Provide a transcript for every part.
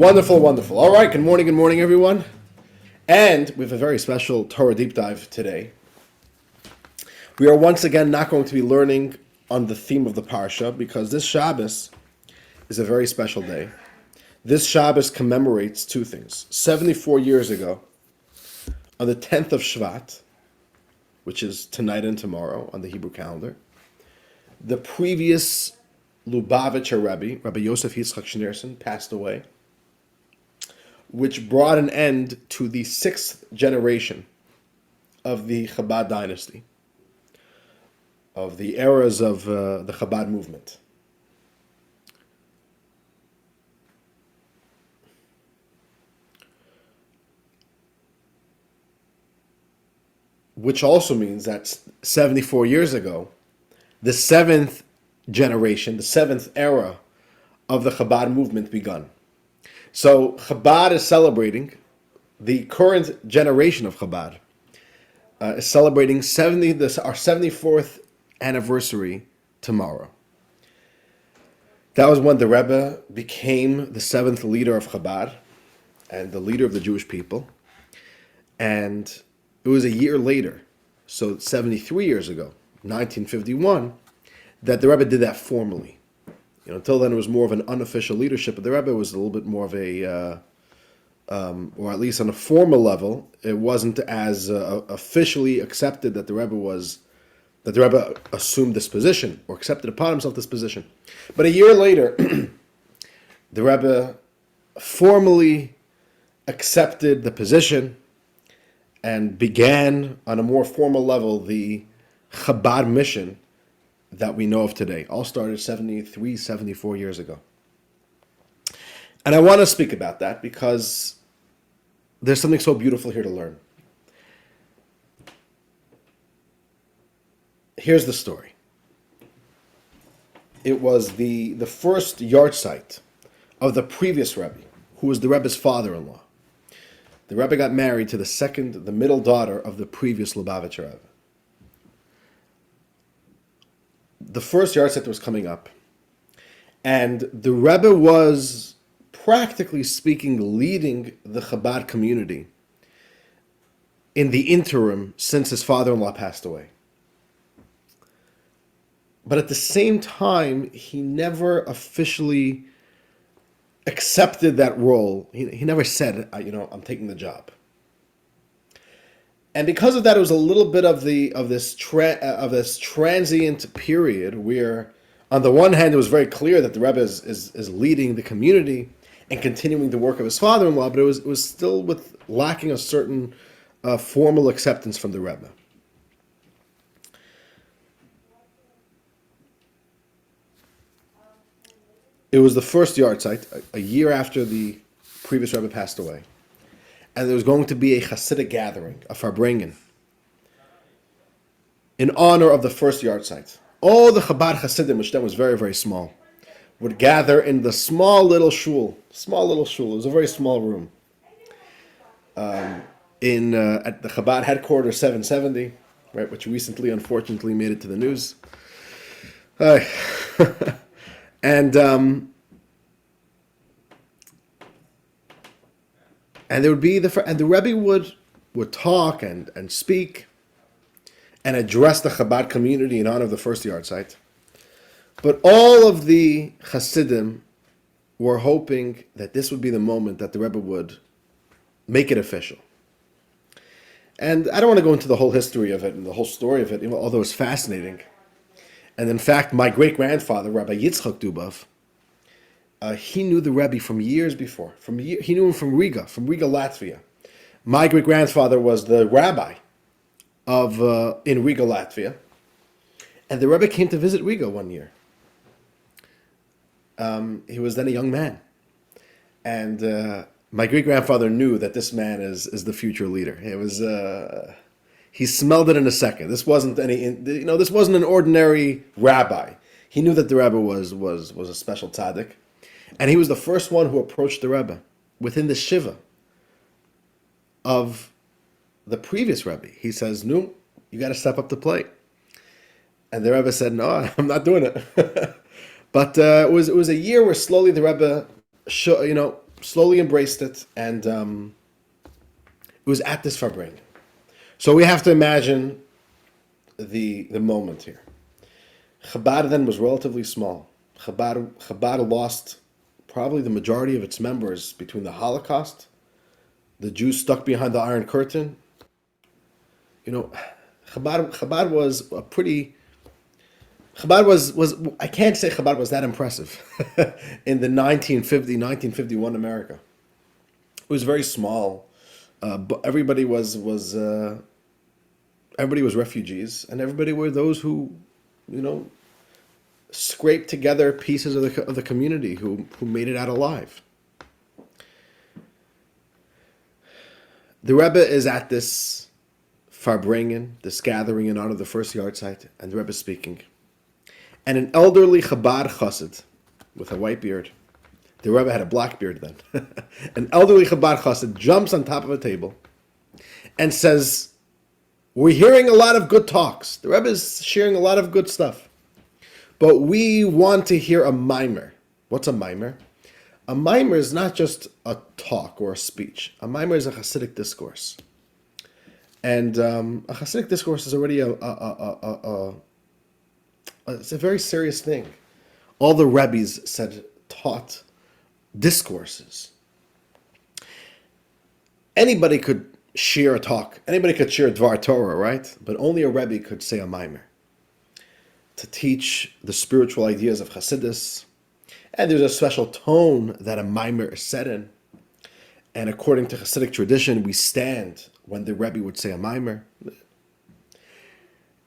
Wonderful, wonderful. All right, good morning, everyone. And we have a very special Torah deep dive today. We are once again not going to be learning on the theme of the Parsha because this Shabbos is a very special day. This Shabbos commemorates two things. 74 years ago, on the 10th of Shevat, which is tonight and tomorrow on the Hebrew calendar, the previous Lubavitch Rebbe Yosef Yitzchak Schneerson, passed away, which brought an end to the sixth generation of the Chabad dynasty, of the eras of the Chabad movement. Which also means that 74 years ago, the seventh generation, the seventh era of the Chabad movement begun. So Chabad is celebrating, the current generation of Chabad is celebrating our 74th anniversary tomorrow. That was when the Rebbe became the seventh leader of Chabad and the leader of the Jewish people. And it was a year later, so 73 years ago, 1951, that the Rebbe did that formally. Until then it was more of an unofficial leadership, but the Rebbe was a little bit more of a, or at least on a formal level, it wasn't as officially accepted that the Rebbe assumed this position or accepted upon himself this position. But a year later, the Rebbe formally accepted the position and began on a more formal level the Chabad mission that we know of today. All started 73, 74 years ago. And I want to speak about that because there's something so beautiful here to learn. Here's the story. It was the first yard site of the previous Rebbe, who was the Rebbe's father-in-law. The Rebbe got married to the middle daughter of the previous Lubavitch Rebbe. The first yard site was coming up, and the Rebbe was, practically speaking, leading the Chabad community in the interim since his father-in-law passed away. But at the same time, he never officially accepted that role. He never said, I'm taking the job. And because of that, it was a little bit of this transient period where, on the one hand, it was very clear that the Rebbe is leading the community and continuing the work of his father-in-law, but it was still lacking a certain formal acceptance from the Rebbe. It was the first yard site, a year after the previous Rebbe passed away. And there was going to be a Hasidic gathering, a Farbrengen, in honor of the first yard site. All the Chabad Hasidim, which then was very, very small, would gather in the small little shul. It was a very small room. At the Chabad headquarters 770, right, which recently, unfortunately, made it to the news. And there would be the Rebbe would talk and speak and address the Chabad community in honor of the first yard site. But all of the Hasidim were hoping that this would be the moment that the Rebbe would make it official. And I don't want to go into the whole history of it and the whole story of it, although it's fascinating. And in fact, my great-grandfather, Rabbi Yitzchak Dubov, he knew the Rebbe from years before. He knew him from Riga, Latvia. My great-grandfather was the rabbi in Riga, Latvia. And the Rebbe came to visit Riga one year. He was then a young man. And my great-grandfather knew that this man is the future leader. It was he smelled it in a second. This wasn't this wasn't an ordinary rabbi. He knew that the Rebbe was a special tzaddik. And he was the first one who approached the Rebbe within the Shiva of the previous Rebbe. He says, "No, you got to step up to plate." And the Rebbe said, "No, I'm not doing it." But it was a year where slowly the Rebbe slowly embraced it, and it was at this Farbrengen. So we have to imagine the moment here. Chabad then was relatively small. Chabad lost probably the majority of its members between the Holocaust, the Jews stuck behind the Iron Curtain. Chabad was a pretty. Chabad was I can't say Chabad was that impressive in the 1951 America. It was very small, but everybody was refugees, and everybody were those who, scraped together pieces of the community who made it out alive. The Rebbe is at this Farbrengen, this gathering in honor of the first yard site, and the Rebbe is speaking. And an elderly Chabad chassid with a white beard, the Rebbe had a black beard then, an elderly Chabad chassid jumps on top of a table and says, "We're hearing a lot of good talks. The Rebbe is sharing a lot of good stuff. But we want to hear a mimer." What's a mimer? A mimer is not just a talk or a speech. A mimer is a Hasidic discourse. And a Hasidic discourse is already it's a very serious thing. All the Rebbes taught discourses. Anybody could share a talk. Anybody could share a Dvar Torah, right? But only a Rebbe could say a mimer to teach the spiritual ideas of Hasidus. And there's a special tone that a mimer is set in. And according to Hasidic tradition, we stand when the Rebbe would say a mimer.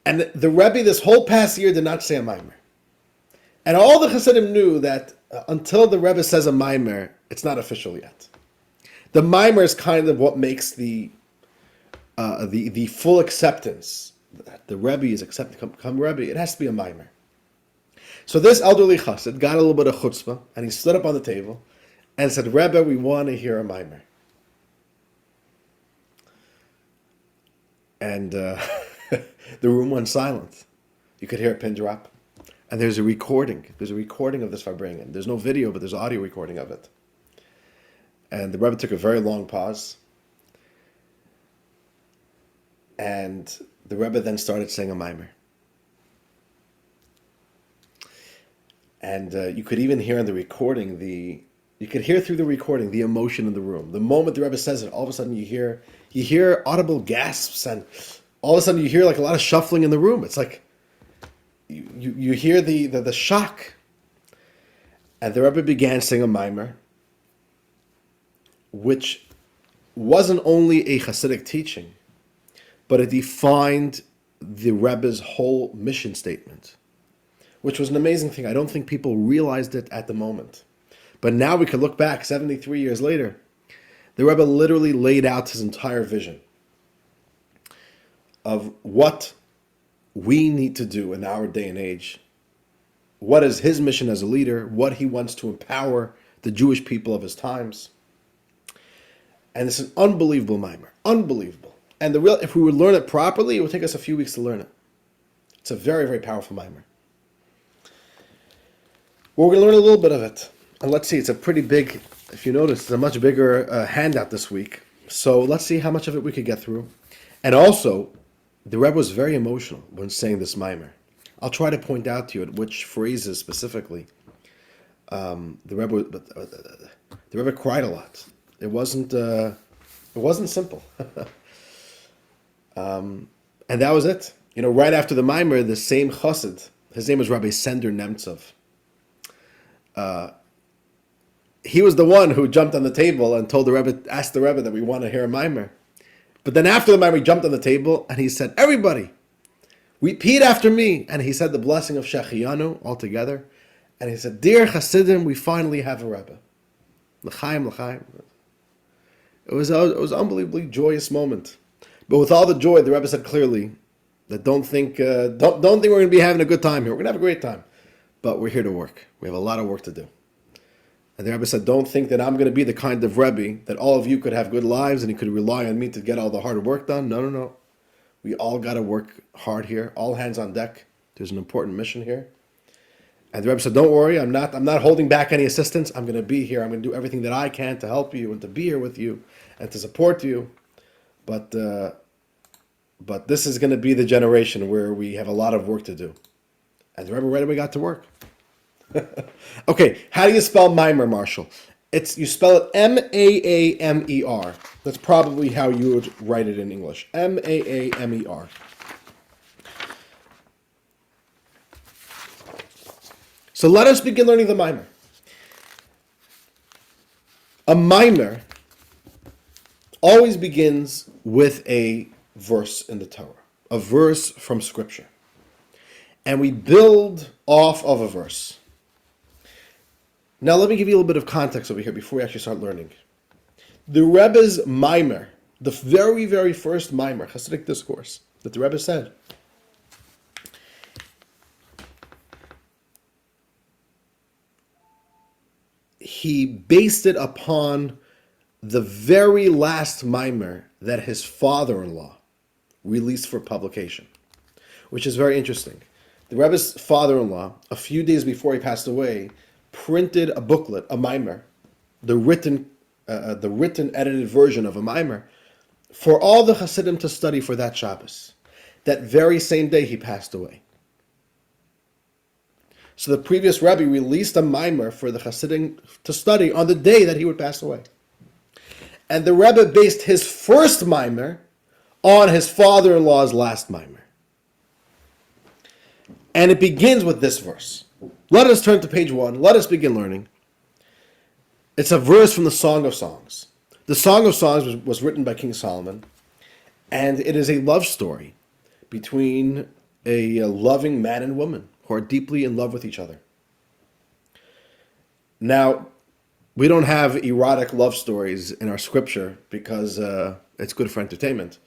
And the Rebbe this whole past year did not say a mimer. And all the Hasidim knew that until the Rebbe says a mimer, it's not official yet. The mimer is kind of what makes the full acceptance. The Rebbe is accepted to become Rebbe. It has to be a mimer. So this elderly chassid got a little bit of chutzpah, and he stood up on the table and said, "Rebbe, we want to hear a mimer." And the room went silent. You could hear a pin drop. And there's a recording. There's a recording of this Farbrengen. There's no video, but there's audio recording of it. And the Rebbe took a very long pause. And the Rebbe then started saying a mimer. And you could even hear in the recording, you could hear through the recording the emotion in the room. The moment the Rebbe says it, all of a sudden you hear audible gasps, and all of a sudden you hear like a lot of shuffling in the room. It's like you hear the shock. And the Rebbe began saying a mimer, which wasn't only a Hasidic teaching, but it defined the Rebbe's whole mission statement, which was an amazing thing. I don't think people realized it at the moment. But now we can look back 73 years later. The Rebbe literally laid out his entire vision of what we need to do in our day and age. What is his mission as a leader? What he wants to empower the Jewish people of his times. And it's an unbelievable mimer. Unbelievable. And if we would learn it properly, it would take us a few weeks to learn it. It's a very, very powerful mimer. Well, we're going to learn a little bit of it. And let's see, it's a pretty big, if you notice, it's a much bigger handout this week. So let's see how much of it we could get through. And also, the Rebbe was very emotional when saying this mimer. I'll try to point out to you at which phrases specifically. The Rebbe cried a lot. It wasn't simple. And that was it. Right after the mimer, the same chassid, his name was Rabbi Sender Nemtsov. He was the one who jumped on the table and asked the Rebbe that we want to hear a mimer. But then after the mimer, he jumped on the table and he said, "Everybody, repeat after me." And he said the blessing of Shechianu all together. And he said, "Dear Hasidim, we finally have a Rebbe. L'chaim, l'chaim." It was an unbelievably joyous moment. But with all the joy, the Rebbe said clearly that don't think we're going to be having a good time here. We're going to have a great time. But we're here to work. We have a lot of work to do. And the Rebbe said, don't think that I'm going to be the kind of Rebbe that all of you could have good lives and you could rely on me to get all the hard work done. No. We all got to work hard here. All hands on deck. There's an important mission here. And the Rebbe said, "Don't worry, I'm not holding back any assistance. I'm going to be here. I'm going to do everything that I can to help you and to be here with you and to support you. But this is going to be the generation where we have a lot of work to do." And the Rebbe right away got to work. Okay, how do you spell mimer, Marshall? You spell it M-A-A-M-E-R. That's probably how you would write it in English. M-A-A-M-E-R. So let us begin learning the mimer. A mimer always begins with a verse in the Torah, a verse from Scripture. And we build off of a verse. Now let me give you a little bit of context over here before we actually start learning. The Rebbe's mimer, the very, very first mimer, Hasidic discourse, that the Rebbe said, he based it upon the very last mimer that his father-in-law released for publication, which is very interesting. The Rebbe's father-in-law, a few days before he passed away, printed a booklet, a mimer, the written edited version of a mimer, for all the Hasidim to study for that Shabbos. That very same day he passed away. So the previous Rebbe released a mimer for the Hasidim to study on the day that he would pass away. And the Rebbe based his first mimer on his father-in-law's last mimer. And it begins with this verse. Let us turn to page 1. Let us begin learning. It's a verse from the Song of Songs. The Song of Songs was written by King Solomon, and it is a love story between a loving man and woman who are deeply in love with each other. Now, we don't have erotic love stories in our scripture because it's good for entertainment.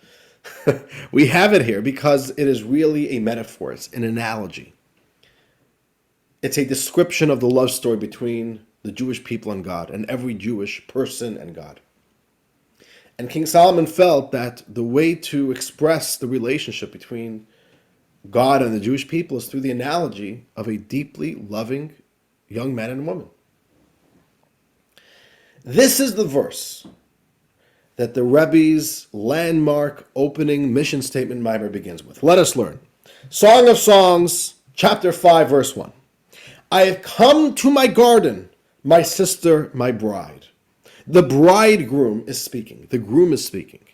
We have it here because it is really a metaphor. It's an analogy. It's a description of the love story between the Jewish people and God, and every Jewish person and God. And King Solomon felt that the way to express the relationship between God and the Jewish people is through the analogy of a deeply loving young man and woman. This is the verse that the Rebbe's landmark opening mission statement mimer begins with. Let us learn. Song of Songs, chapter 5, verse 1. I have come to my garden, my sister, my bride. The bridegroom is speaking. The groom is speaking.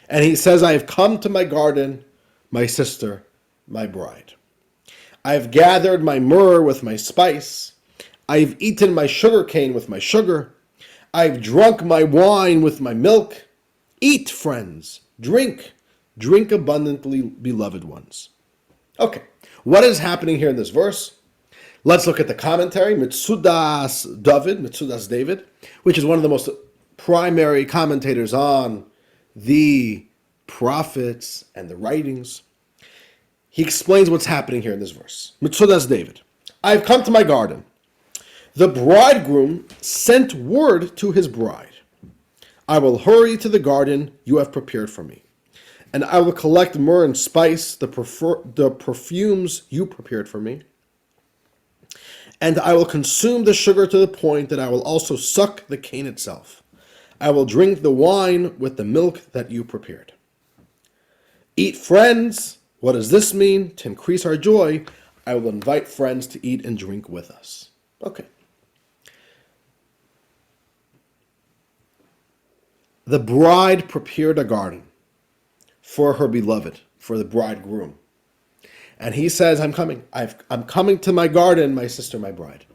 And he says, I have come to my garden, my sister, my bride. I have gathered my myrrh with my spice. I have eaten my sugar cane with my sugar. I have drunk my wine with my milk. Eat, friends. Drink. Drink abundantly, beloved ones. Okay, what is happening here in this verse? Let's look at the commentary, Mitzudas David, which is one of the most primary commentators on the prophets and the writings. He explains what's happening here in this verse. Mitzudas David. I have come to my garden. The bridegroom sent word to his bride. I will hurry to the garden you have prepared for me, and I will collect myrrh and spice, the perfumes you prepared for me. And I will consume the sugar to the point that I will also suck the cane itself. I will drink the wine with the milk that you prepared. Eat, friends. What does this mean? To increase our joy, I will invite friends to eat and drink with us. Okay. The bride prepared a garden for her beloved, for the bridegroom. And he says, I'm coming. I'm coming to my garden, my sister, my bride.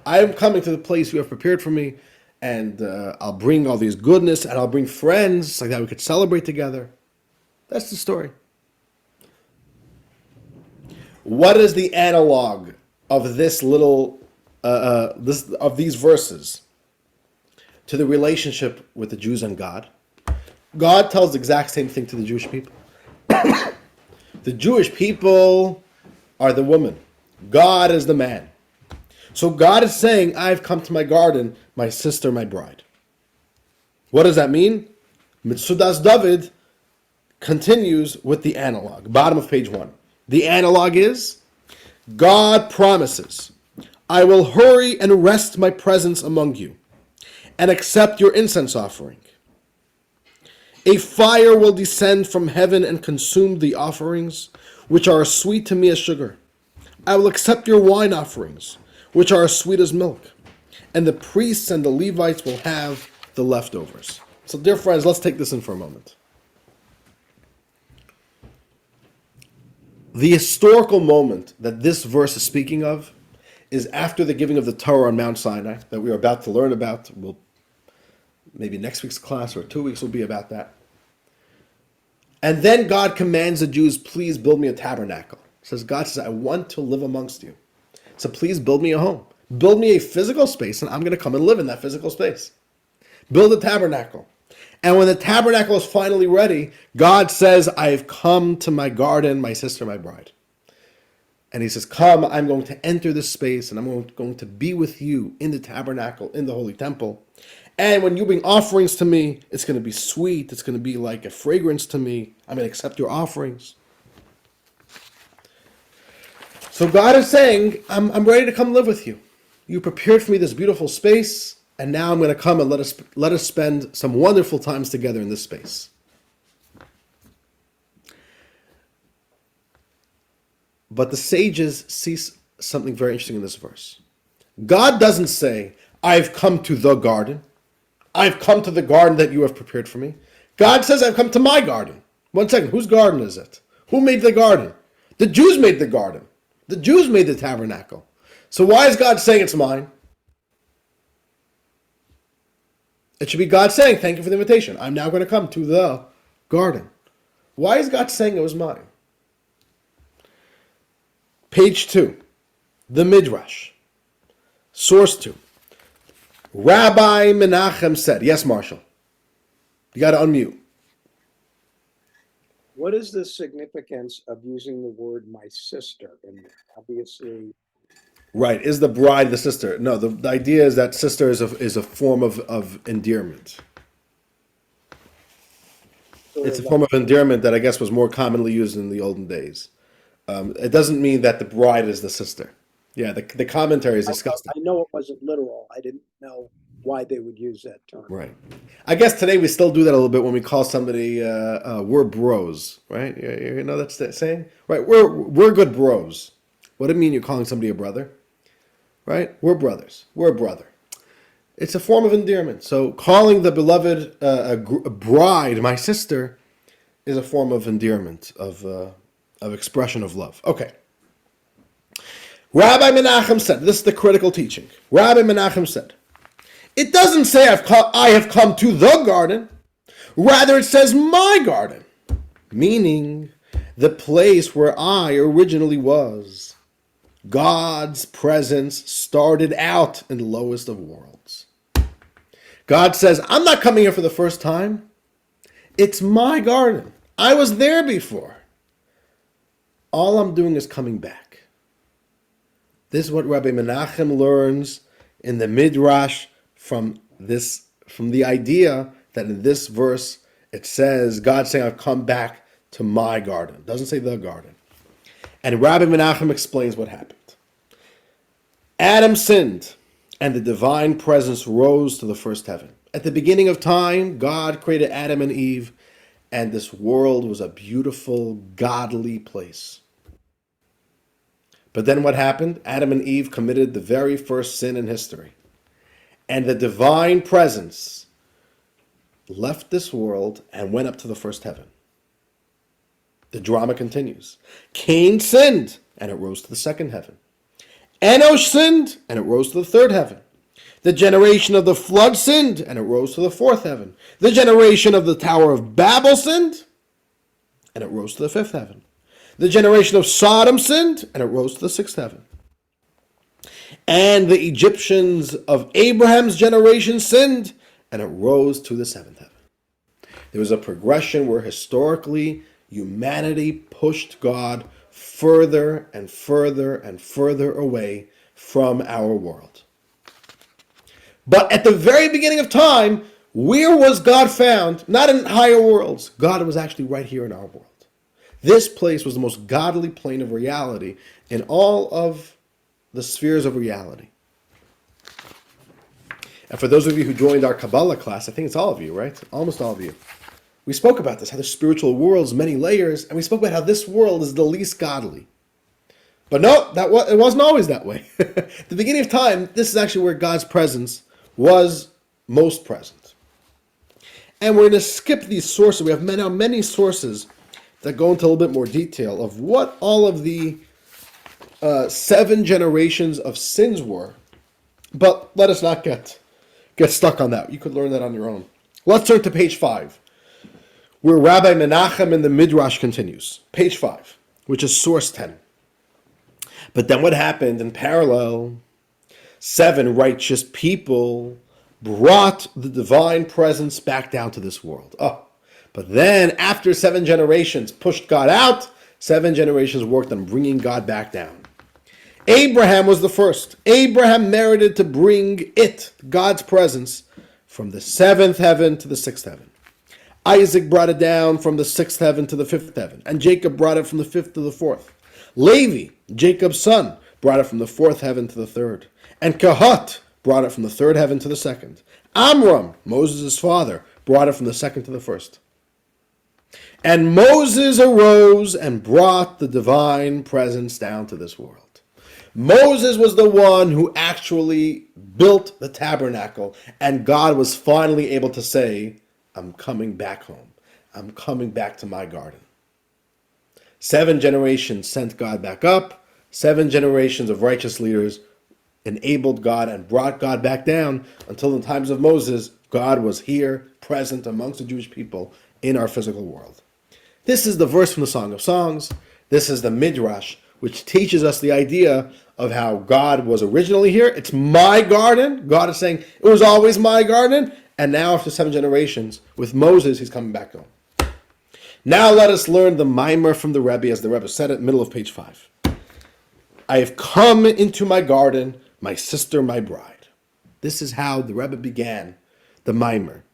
I am coming to the place you have prepared for me, and I'll bring all these goodness, and I'll bring friends, like that we could celebrate together. That's the story. What is the analog of this little, of these verses to the relationship with the Jews and God? God tells the exact same thing to the Jewish people. The Jewish people are the woman. God is the man. So God is saying, I've come to my garden, my sister, my bride. What does that mean? Mitzudas David continues with the analog. Bottom of page 1. The analog is, God promises, I will hurry and rest my presence among you and accept your incense offering. A fire will descend from heaven and consume the offerings, which are as sweet to me as sugar. I will accept your wine offerings, which are as sweet as milk. And the priests and the Levites will have the leftovers. So, dear friends, let's take this in for a moment. The historical moment that this verse is speaking of is after the giving of the Torah on Mount Sinai that we are about to learn about. Maybe next week's class or 2 weeks will be about that. And then God commands the Jews, please build me a tabernacle. God says, I want to live amongst you. So please build me a home. Build me a physical space and I'm going to come and live in that physical space. Build a tabernacle. And when the tabernacle is finally ready, God says, I have come to my garden, my sister, my bride. And he says, come, I'm going to enter this space and I'm going to be with you in the tabernacle, in the holy temple. And when you bring offerings to me, it's going to be sweet. It's going to be like a fragrance to me. I'm going to accept your offerings. So God is saying, I'm ready to come live with you. You prepared for me this beautiful space, and now I'm going to come and let us spend some wonderful times together in this space. But the sages see something very interesting in this verse. God doesn't say, I've come to the garden. I've come to the garden that you have prepared for me. God says, I've come to my garden. 1 second, whose garden is it? Who made the garden? The Jews made the garden. The Jews made the tabernacle. So why is God saying it's mine? It should be God saying, thank you for the invitation. I'm now going to come to the garden. Why is God saying it was mine? Page 2, the Midrash. Source 2. Rabbi Menachem said, yes, Marshall. You got to unmute. What is the significance of using the word my sister? And obviously, right, is the bride the sister? No, the idea is that sister is a form of endearment. It's a form of endearment that I guess was more commonly used in the olden days. It doesn't mean that the bride is the sister. Yeah, the commentaries discussed it. I know it wasn't literal. I didn't know why they would use that term. Right. I guess today we still do that a little bit when we call somebody we're bros, right? You know that's the saying? Right, we're good bros. What do you mean you're calling somebody a brother? Right? We're brothers. We're a brother. It's a form of endearment. So calling the beloved bride my sister is a form of endearment, of expression of love. Okay. Rabbi Menachem said, this is the critical teaching. Rabbi Menachem said, it doesn't say I have come to the garden. Rather, it says my garden, meaning the place where I originally was. God's presence started out in the lowest of worlds. God says, I'm not coming here for the first time. It's my garden. I was there before. All I'm doing is coming back. This is what Rabbi Menachem learns in the Midrash from the idea that in this verse it says, God saying, I've come back to my garden. It doesn't say the garden. And Rabbi Menachem explains what happened. Adam sinned, and the divine presence rose to the first heaven. At the beginning of time, God created Adam and Eve, and this world was a beautiful, godly place. But then what happened? Adam and Eve committed the very first sin in history. And the divine presence left this world and went up to the first heaven. The drama continues. Cain sinned, and it rose to the second heaven. Enosh sinned, and it rose to the third heaven. The generation of the flood sinned, and it rose to the fourth heaven. The generation of the Tower of Babel sinned, and it rose to the fifth heaven. The generation of Sodom sinned, and it rose to the sixth heaven. And the Egyptians of Abraham's generation sinned, and it rose to the seventh heaven. There was a progression where historically humanity pushed God further and further and further away from our world. But at the very beginning of time, where was God found? Not in higher worlds. God was actually right here in our world. This place was the most godly plane of reality in all of the spheres of reality. And for those of you who joined our Kabbalah class, I think it's all of you, right? Almost all of you. We spoke about this, how the spiritual world's many layers, and we spoke about how this world is the least godly. But no, it wasn't always that way. The beginning of time, this is actually where God's presence was most present. And we're going to skip these sources. We have now many sources that go into a little bit more detail of what all of the 7 generations of sins were. But let us not get stuck on that. You could learn that on your own. Let's turn to page 5, where Rabbi Menachem in the Midrash continues. Page 5, which is source 10. But then what happened in parallel? 7 righteous people brought the divine presence back down to this world. But then after 7 generations pushed God out, 7 generations worked on bringing God back down. Abraham was the first. Abraham merited to bring God's presence, from the 7th heaven to the 6th heaven. Isaac brought it down from the 6th heaven to the 5th heaven, and Jacob brought it from the 5th to the 4th. Levi, Jacob's son, brought it from the 4th heaven to the 3rd. And Kahat brought it from the 3rd heaven to the 2nd. Amram, Moses' father, brought it from the 2nd to the 1st. And Moses arose and brought the divine presence down to this world. Moses was the one who actually built the tabernacle, and God was finally able to say, I'm coming back home. I'm coming back to my garden. 7 generations sent God back up. 7 generations of righteous leaders enabled God and brought God back down, until in times of Moses, God was here, present amongst the Jewish people in our physical world. This is the verse from the Song of Songs. This is the Midrash, which teaches us the idea of how God was originally here. It's my garden. God is saying, it was always my garden. And now after 7 generations, with Moses, he's coming back home. Now let us learn the mimer from the Rebbe, as the Rebbe said at middle of page 5. I have come into my garden, my sister, my bride. This is how the Rebbe began the mimer,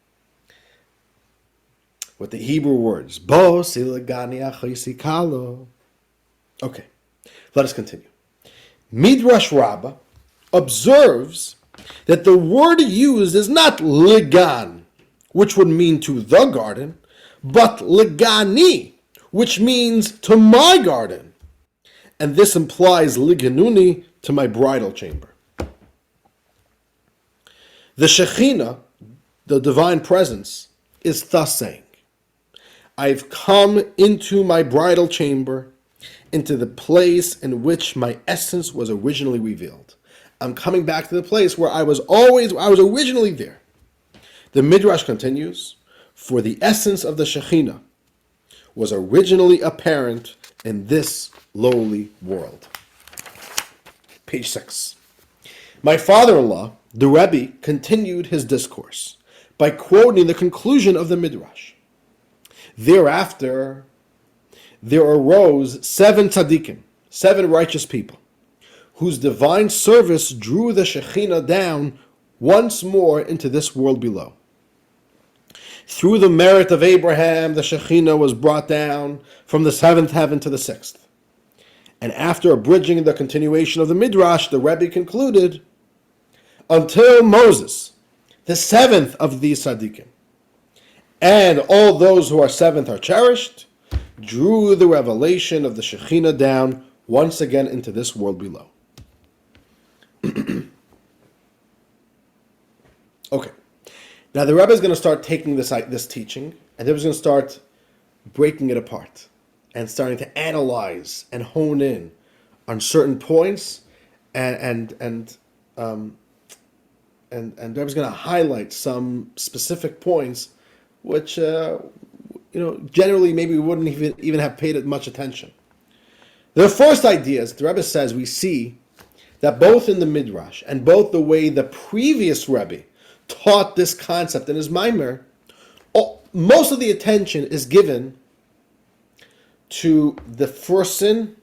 with the Hebrew words, Bo silagani achoisi kalo. Okay, let us continue. Midrash Rabbah observes that the word used is not ligan, which would mean to the garden, but ligani, which means to my garden. And this implies liganuni, to my bridal chamber. The Shekhinah, the divine presence, is thus saying, I've come into my bridal chamber, into the place in which my essence was originally revealed. I'm coming back to the place where I was originally there. The Midrash continues, for the essence of the Shekhinah was originally apparent in this lowly world. Page 6. My father-in-law, the Rebbe, continued his discourse by quoting the conclusion of the Midrash. Thereafter, there arose 7 tzaddikim, 7 righteous people, whose divine service drew the Shekhinah down once more into this world below. Through the merit of Abraham, the Shekhinah was brought down from the 7th heaven to the 6th. And after abridging the continuation of the Midrash, the Rebbe concluded, until Moses, the 7th of these tzaddikim, and all those who are 7th are cherished, drew the revelation of the Shekhinah down once again into this world below. Okay. Now the Rebbe is going to start taking this teaching, and the Rebbe is going to start breaking it apart and starting to analyze and hone in on certain points, and the Rebbe is going to highlight some specific points which generally maybe we wouldn't even have paid it much attention. The first idea is, the Rebbe says, we see that both in the Midrash and both the way the previous Rebbe taught this concept in his Maimer, most of the attention is given to the first sin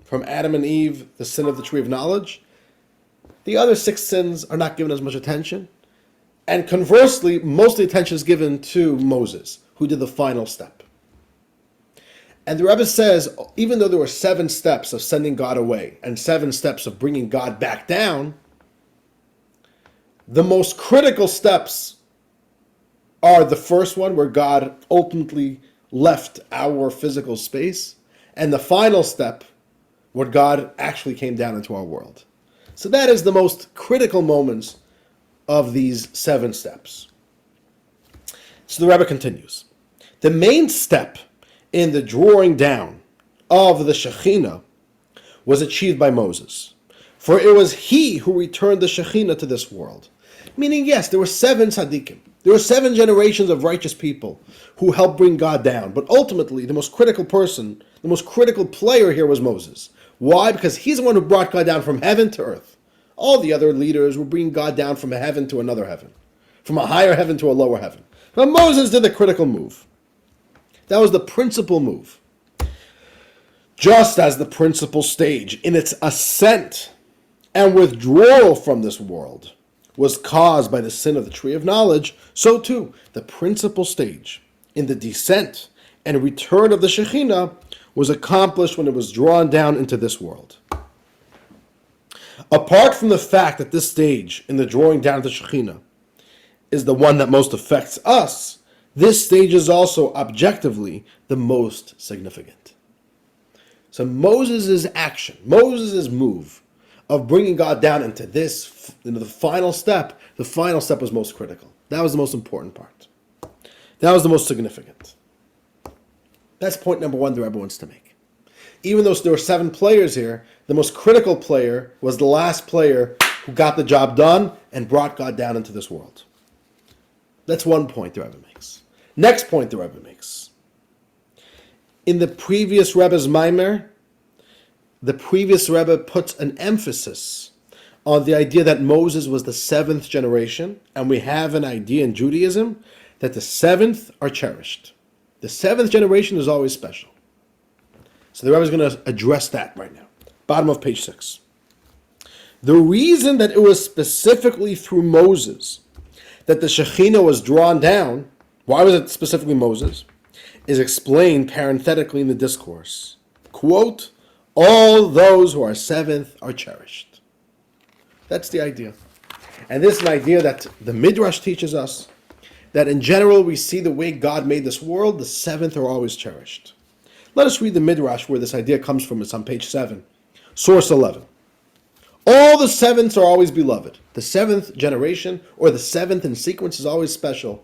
from Adam and Eve, the sin of the tree of knowledge. The other 6 sins are not given as much attention. And conversely, most of the attention is given to Moses, who did the final step. And the Rebbe says, even though there were 7 steps of sending God away and 7 steps of bringing God back down, the most critical steps are the first one, where God ultimately left our physical space, and the final step, where God actually came down into our world. So that is the most critical moments of these 7 steps. So the Rebbe continues. The main step in the drawing down of the Shekhinah was achieved by Moses, for it was he who returned the Shekhinah to this world. Meaning, yes, there were 7 tzaddikim. There were 7 generations of righteous people who helped bring God down. But ultimately, the most critical person, the most critical player here was Moses. Why? Because he's the one who brought God down from heaven to earth. All the other leaders were bringing God down from a heaven to another heaven, from a higher heaven to a lower heaven. But Moses did the critical move. That was the principal move. Just as the principal stage in its ascent and withdrawal from this world was caused by the sin of the tree of knowledge, so too the principal stage in the descent and return of the Shekhinah was accomplished when it was drawn down into this world. Apart from the fact that this stage in the drawing down of the Shekhinah is the one that most affects us, this stage is also objectively the most significant. So Moses' action, Moses' move of bringing God down into the final step was most critical. That was the most important part. That was the most significant. That's point number 1 the Rebbe wants to make. Even though there were 7 players here, the most critical player was the last player who got the job done and brought God down into this world. That's one point the Rebbe makes. Next point the Rebbe makes. In the previous Rebbe's Maimer, the previous Rebbe puts an emphasis on the idea that Moses was the 7th generation, and we have an idea in Judaism that the 7th are cherished. The 7th generation is always special. So the Rebbe is going to address that right now. Bottom of page 6. The reason that it was specifically through Moses that the Shekhinah was drawn down, why was it specifically Moses, is explained parenthetically in the discourse. Quote, all those who are 7th are cherished. That's the idea. And this is an idea that the Midrash teaches us, that in general we see the way God made this world, the 7th are always cherished. Let us read the Midrash where this idea comes from. It's on page 7, source 11. All the 7ths are always beloved. The 7th generation, or the 7th in sequence, is always special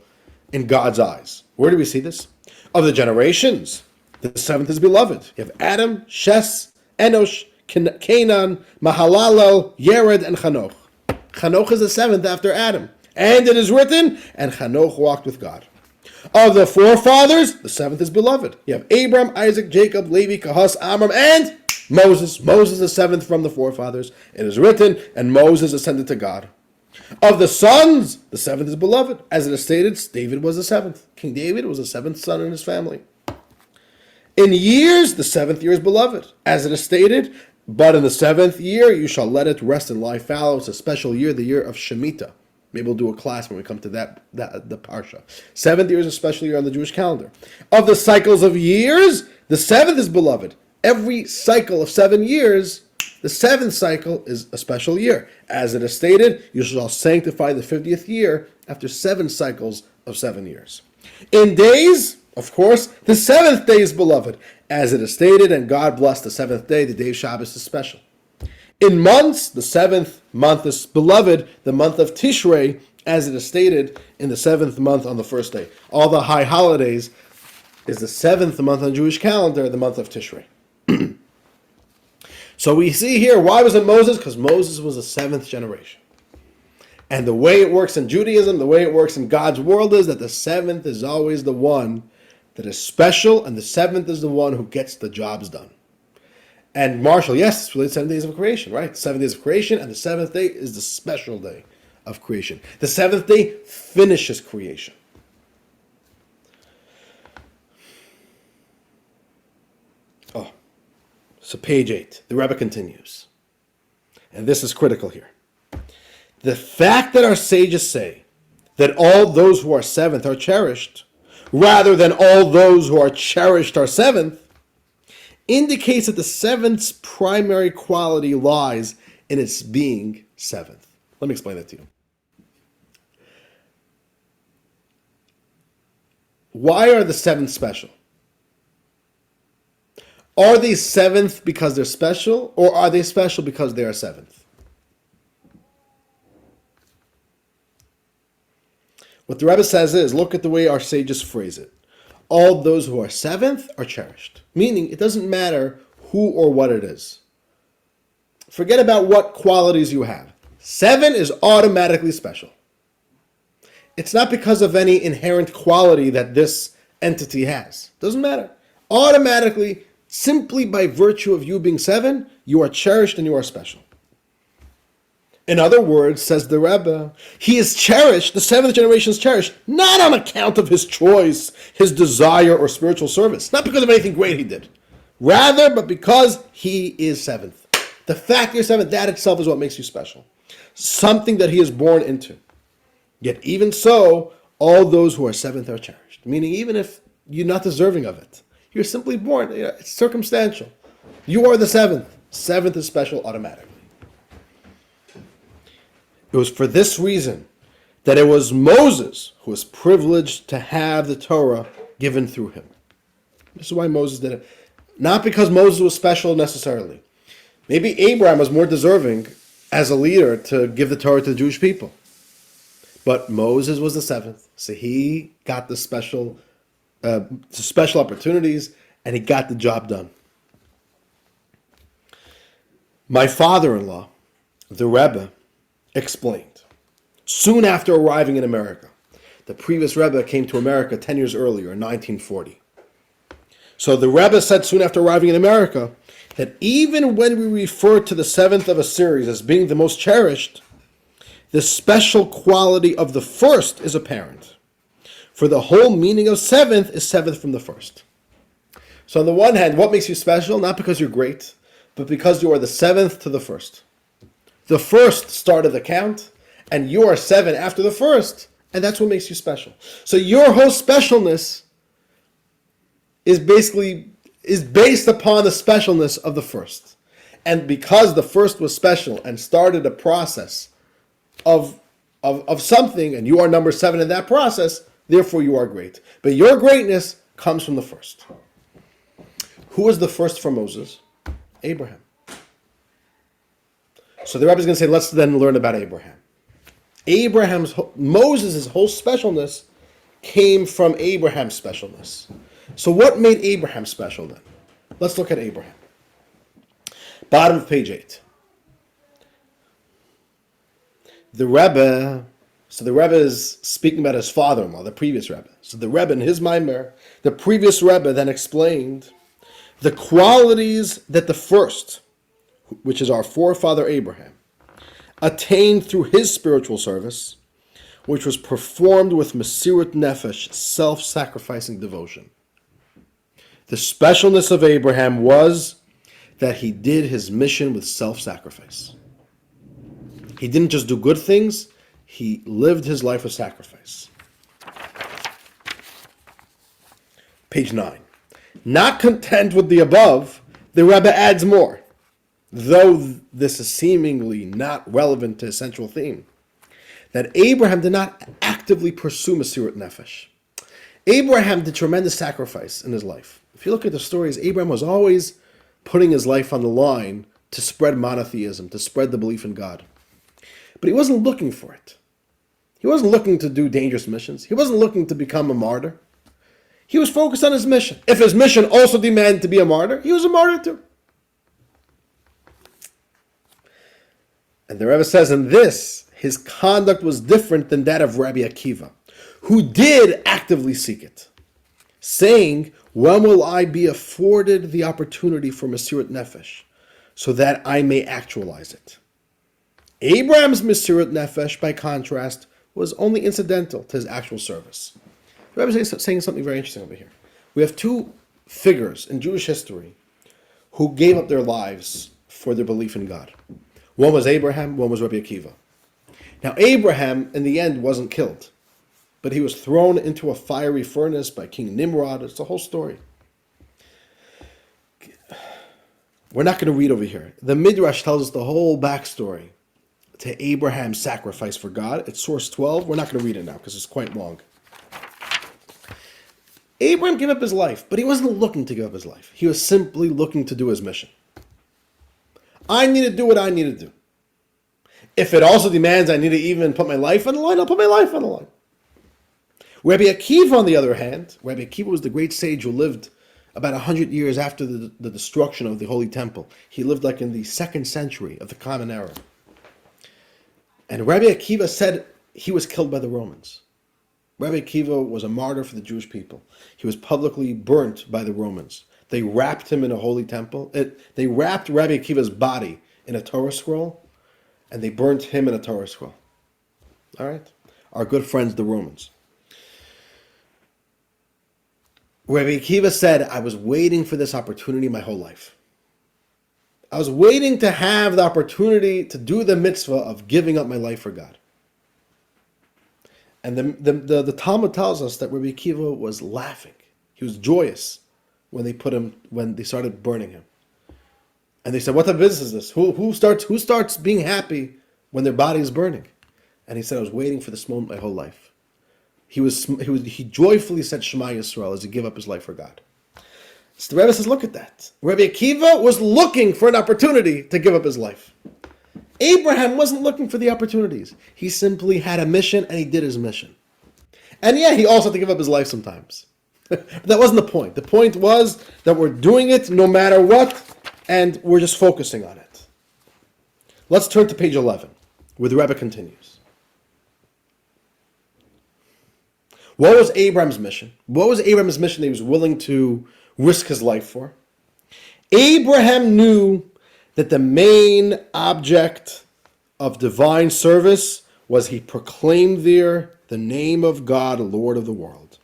in God's eyes. Where do we see this? Of the generations, the 7th is beloved. You have Adam, Shes, Enosh, Canaan, Mahalalel, Yered, and Chanoch. Chanoch is the 7th after Adam. And it is written, and Chanoch walked with God. Of the forefathers, the 7th is beloved. You have Abram, Isaac, Jacob, Levi, Kahas, Amram, and Moses. Moses is 7th from the forefathers. It is written, and Moses ascended to God. Of the sons, the 7th is beloved. As it is stated, David was the 7th. King David was the 7th son in his family. In years, the 7th year is beloved. As it is stated, but in the 7th year, you shall let it rest and lie fallow. It's a special year, the year of Shemitah. Maybe we'll do a class when we come to the Parsha. 7th year is a special year on the Jewish calendar. Of the cycles of years, the 7th is beloved. Every cycle of 7 years, the 7th cycle is a special year. As it is stated, you shall sanctify the 50th year after 7 cycles of 7 years. In days, of course, the 7th day is beloved. As it is stated, and God blessed the 7th day, the day of Shabbos is special. In months, the 7th month is beloved, the month of Tishrei, as it is stated, in the 7th month on the first day. All the high holidays is the 7th month on the Jewish calendar, the month of Tishrei. So we see here, why was it Moses? Because Moses was the 7th generation. And the way it works in Judaism, the way it works in God's world is that the 7th is always the one that is special, and the 7th is the one who gets the jobs done. And Marshall, yes, it's really 7 days of creation, right? 7 days of creation, and the 7th day is the special day of creation. The 7th day finishes creation. So page 8, the Rebbe continues. And this is critical here. The fact that our sages say that all those who are 7th are cherished, rather than all those who are cherished are 7th, indicates that the seventh's primary quality lies in its being seventh. Let me explain that to you. Why are the seventh special? Are they seventh because they're special, or are they special because they are seventh? What the Rebbe says is, look at the way our sages phrase it. All those who are seventh are cherished. Meaning, it doesn't matter who or what it is. Forget about what qualities you have. 7 is automatically special. It's not because of any inherent quality that this entity has. Doesn't matter. Automatically, simply by virtue of you being 7, you are cherished and you are special. In other words, says the Rebbe, he is cherished, the 7th generation is cherished, not on account of his choice, his desire, or spiritual service. Not because of anything great he did. Rather, but because he is 7th. The fact you're 7th, that itself is what makes you special. Something that he is born into. Yet even so, all those who are 7th are cherished. Meaning even if you're not deserving of it. You're simply born. It's circumstantial. You are the 7th. 7th is special automatically. It was for this reason that it was Moses who was privileged to have the Torah given through him. This is why Moses did it. Not because Moses was special necessarily. Maybe Abraham was more deserving as a leader to give the Torah to the Jewish people. But Moses was the 7th, so he got the special opportunities, and he got the job done. My father-in-law, the Rebbe, explained, soon after arriving in America. The previous Rebbe came to America 10 years earlier, in 1940. So the Rebbe said soon after arriving in America that even when we refer to the 7th of a series as being the most cherished, the special quality of the first is apparent. For the whole meaning of 7th is 7th from the first. So on the one hand, what makes you special? Not because you're great, but because you are the 7th to the first. The first started the count, and you are 7 after the first, and that's what makes you special. So your whole specialness is based upon the specialness of the first. And because the first was special and started a process of something, and you are number 7 in that process, therefore you are great. But your greatness comes from the first. Who was the first for Moses? Abraham. So the Rebbe is going to say, let's then learn about Abraham. Moses' whole specialness came from Abraham's specialness. So what made Abraham special then? Let's look at Abraham. Bottom of page 8. The Rebbe is speaking about his father-in-law, the previous Rebbe. So the Rebbe in his Maimer, the previous Rebbe then explained the qualities that the first, which is our forefather Abraham, attained through his spiritual service, which was performed with Mesirat Nefesh, self-sacrificing devotion. The specialness of Abraham was that he did his mission with self-sacrifice. He didn't just do good things, he lived his life with sacrifice. Page 9. Not content with the above, the Rebbe adds more, though this is seemingly not relevant to his central theme, that Abraham did not actively pursue Mesirat Nefesh. Abraham did tremendous sacrifice in his life. If you look at the stories, Abraham was always putting his life on the line to spread monotheism, to spread the belief in God. But he wasn't looking for it. He wasn't looking to do dangerous missions. He wasn't looking to become a martyr. He was focused on his mission. If his mission also demanded to be a martyr, he was a martyr too. And the Rebbe says in this, his conduct was different than that of Rabbi Akiva, who did actively seek it, saying, when will I be afforded the opportunity for Mesirat Nefesh, so that I may actualize it? Abraham's Mesirat Nefesh, by contrast, was only incidental to his actual service. The Rebbe is saying something very interesting over here. We have two figures in Jewish history who gave up their lives for their belief in God. One was Abraham, one was Rabbi Akiva. Now Abraham, in the end, wasn't killed, but he was thrown into a fiery furnace by King Nimrod. It's the whole story. We're not going to read over here. The Midrash tells us the whole backstory to Abraham's sacrifice for God. It's source 12. We're not going to read it now because it's quite long. Abraham gave up his life, but he wasn't looking to give up his life. He was simply looking to do his mission. I need to do what I need to do. If it also demands I need to even put my life on the line, I'll put my life on the line. Rabbi Akiva, on the other hand, Rabbi Akiva was the great sage who lived about 100 years after the destruction of the Holy Temple. He lived like in the 2nd century of the Common Era. And Rabbi Akiva said he was killed by the Romans. Rabbi Akiva was a martyr for the Jewish people. He was publicly burnt by the Romans. They wrapped him in a holy temple. They wrapped Rabbi Akiva's body in a Torah scroll, and they burnt him in a Torah scroll. All right? Our good friends, the Romans. Rabbi Akiva said, I was waiting for this opportunity my whole life. I was waiting to have the opportunity to do the mitzvah of giving up my life for God. And the Talmud tells us that Rabbi Akiva was laughing. He was joyous when they started burning him. And they said, what type of business is this? Who starts being happy when their body is burning? And he said, I was waiting for this moment my whole life. He joyfully said Shema Yisrael as he gave up his life for God. So the Rebbe says, look at that. Rabbi Akiva was looking for an opportunity to give up his life. Abraham wasn't looking for the opportunities. He simply had a mission and he did his mission. And yeah, he also had to give up his life sometimes. But that wasn't the point. The point was that we're doing it no matter what, and we're just focusing on it. Let's turn to page 11, where the Rebbe continues. What was Abraham's mission? What was Abraham's mission that he was willing to risk his life for? Abraham knew that the main object of divine service was he proclaimed there the name of God, Lord of the world.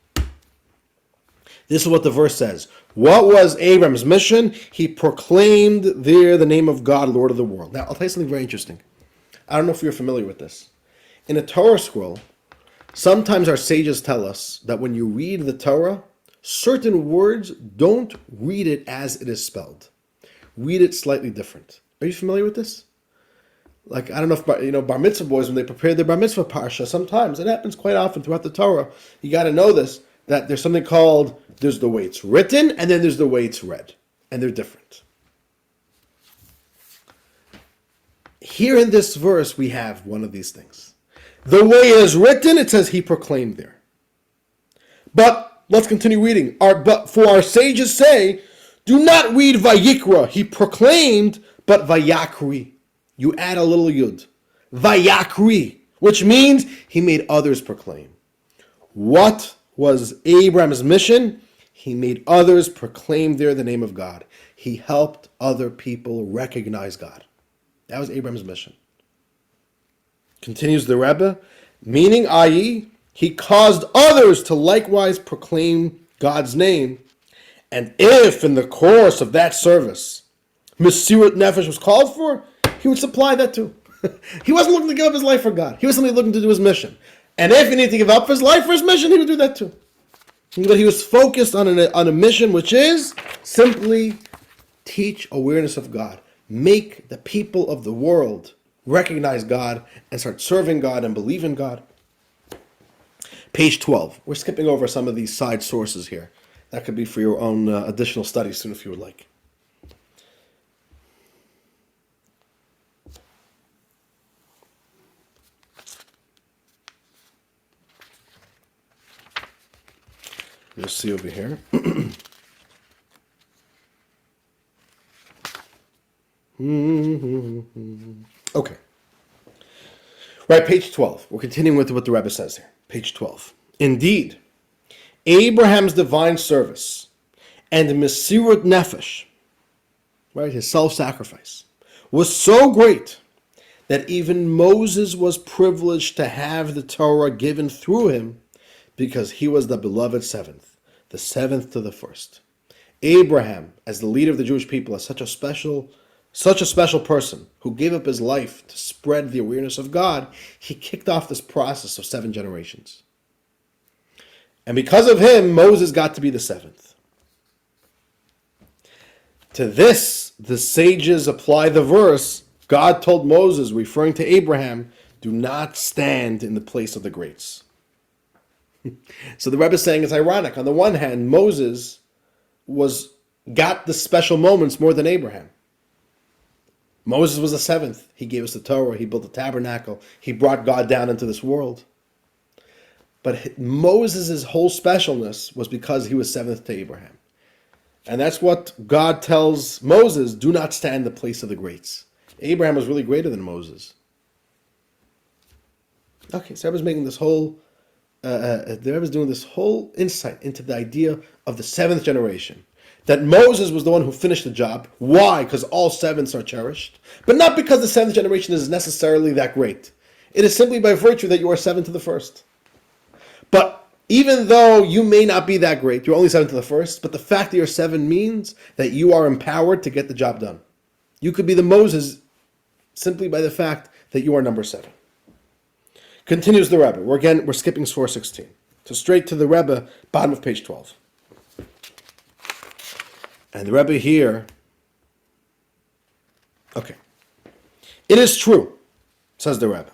This is what the verse says. What was Abraham's mission? He proclaimed there the name of God, Lord of the world. Now, I'll tell you something very interesting. I don't know if you're familiar with this. In a Torah scroll, sometimes our sages tell us that when you read the Torah, certain words, don't read it as it is spelled. Read it slightly different. Are you familiar with this? Like, I don't know if, bar mitzvah boys, when they prepare their bar mitzvah parsha, sometimes, it happens quite often throughout the Torah, you got to know this, that there's something called, there's the way it's written, and then there's the way it's read. And they're different. Here in this verse, we have one of these things. The way it is written, it says he proclaimed there. But let's continue reading. But for our sages say, do not read Vayikra, he proclaimed, but Vayakri. You add a little yud. Vayakri, which means he made others proclaim. What was Abraham's mission? He made others proclaim there the name of God. He helped other people recognize God. That was Abraham's mission. Continues the Rebbe, meaning, i.e., he caused others to likewise proclaim God's name. And if in the course of that service, Mesirat Nefesh was called for, he would supply that too. He wasn't looking to give up his life for God. He was simply looking to do his mission. And if he needed to give up his life for his mission, he would do that too. But he was focused on a mission which is simply teach awareness of God. Make the people of the world recognize God and start serving God and believe in God. Page 12. We're skipping over some of these side sources here. That could be for your own additional studies soon if you would like. You'll see over here. Okay. Right, page 12. We're continuing with what the Rebbe says here. Page 12. Indeed, Abraham's divine service and Mesirat Nefesh, right, his self-sacrifice, was so great that even Moses was privileged to have the Torah given through him because he was the beloved seventh, the seventh to the first. Abraham, as the leader of the Jewish people, is such a special person who gave up his life to spread the awareness of God. He kicked off this process of 7 generations. And because of him, Moses got to be the seventh. To this the sages apply the verse, God told Moses, referring to Abraham, do not stand in the place of the greats. So the Rebbe is saying it's ironic. On the one hand, Moses got the special moments more than Abraham. Moses was the seventh. He gave us the Torah. He built the tabernacle. He brought God down into this world. But Moses' whole specialness was because he was seventh to Abraham. And that's what God tells Moses, do not stand in the place of the greats. Abraham was really greater than Moses. Okay, so I was making this whole, the Rebbe was doing this whole insight into the idea of the seventh generation. That Moses was the one who finished the job. Why? Because all sevenths are cherished. But not because the seventh generation is necessarily that great. It is simply by virtue that you are seventh to the first. But even though you may not be that great, you're only seventh to the first, but the fact that you're seven means that you are empowered to get the job done. You could be the Moses simply by the fact that you are number seven. Continues the Rebbe. We're skipping 416. So straight to the Rebbe, bottom of page 12. And the Rebbe here, okay. It is true, says the Rebbe,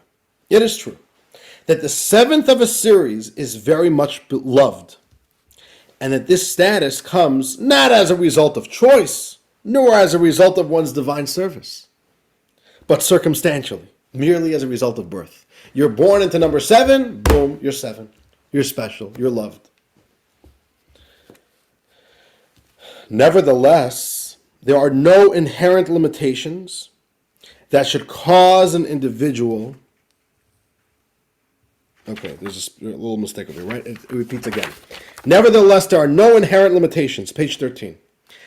it is true that the seventh of a series is very much beloved, and that this status comes not as a result of choice, nor as a result of one's divine service, but circumstantially, merely as a result of birth. You're born into number seven, boom, you're seven. You're special, you're loved. Nevertheless, there are no inherent limitations that should cause an individual. Okay, there's a little mistake over here, right? It repeats again. Nevertheless, there are no inherent limitations, page 13,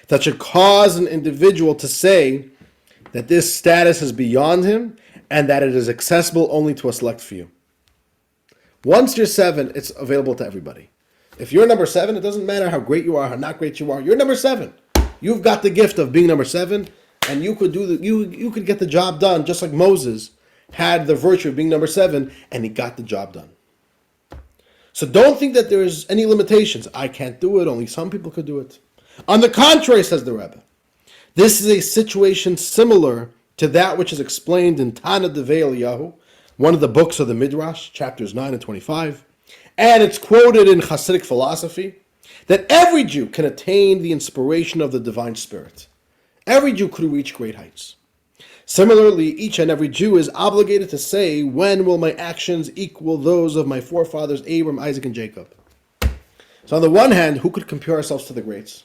that should cause an individual to say that this status is beyond him and that it is accessible only to a select few. Once you're seven, it's available to everybody. If you're number seven, it doesn't matter how great you are, how not great you are. You're number seven. You've got the gift of being number seven, and you could you could get the job done just like Moses had the virtue of being number seven, and he got the job done. So don't think that there's any limitations. I can't do it. Only some people could do it. On the contrary, says the Rebbe, this is a situation similar to that which is explained in Tana Devei Eliyahu, one of the books of the Midrash, chapters 9 and 25. And it's quoted in Hasidic philosophy that every Jew can attain the inspiration of the divine spirit. Every Jew could reach great heights. Similarly, each and every Jew is obligated to say, when will my actions equal those of my forefathers Abraham, Isaac, and Jacob? So on the one hand, who could compare ourselves to the greats?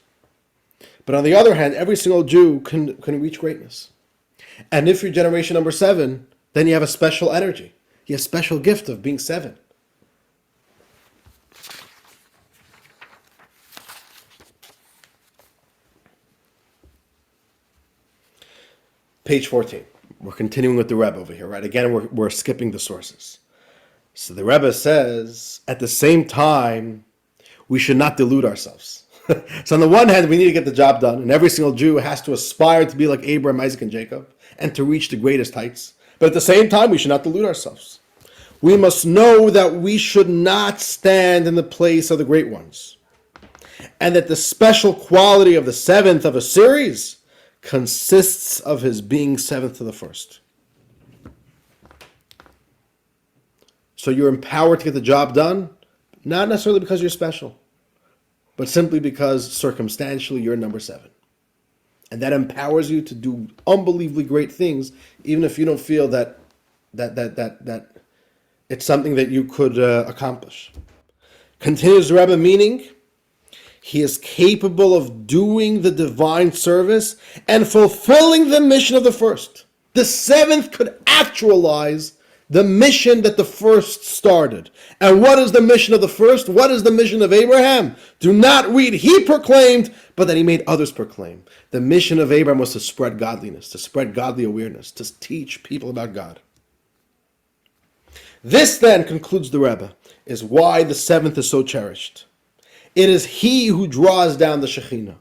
But on the other hand, every single Jew can reach greatness. And if you're generation number seven, then you have a special energy. You have a special gift of being seven. Page 14. We're continuing with the Rebbe over here, right? Again, we're skipping the sources. So the Rebbe says, at the same time, we should not delude ourselves. So on the one hand, we need to get the job done, and every single Jew has to aspire to be like Abraham, Isaac, and Jacob, and to reach the greatest heights. But at the same time, we should not delude ourselves. We must know that we should not stand in the place of the great ones, and that the special quality of the seventh of a series consists of his being seventh to the first. So you're empowered to get the job done, not necessarily because you're special, but simply because circumstantially you're number seven. And that empowers you to do unbelievably great things, even if you don't feel that it's something that you could accomplish. Continues the Rebbe, meaning he is capable of doing the divine service and fulfilling the mission of the first. The seventh could actualize the mission that the first started. And what is the mission of the first? What is the mission of Abraham? Do not read, he proclaimed, but that he made others proclaim. The mission of Abraham was to spread godliness, to spread godly awareness, to teach people about God. This then, concludes the Rebbe, is why the seventh is so cherished. It is he who draws down the Shekhinah.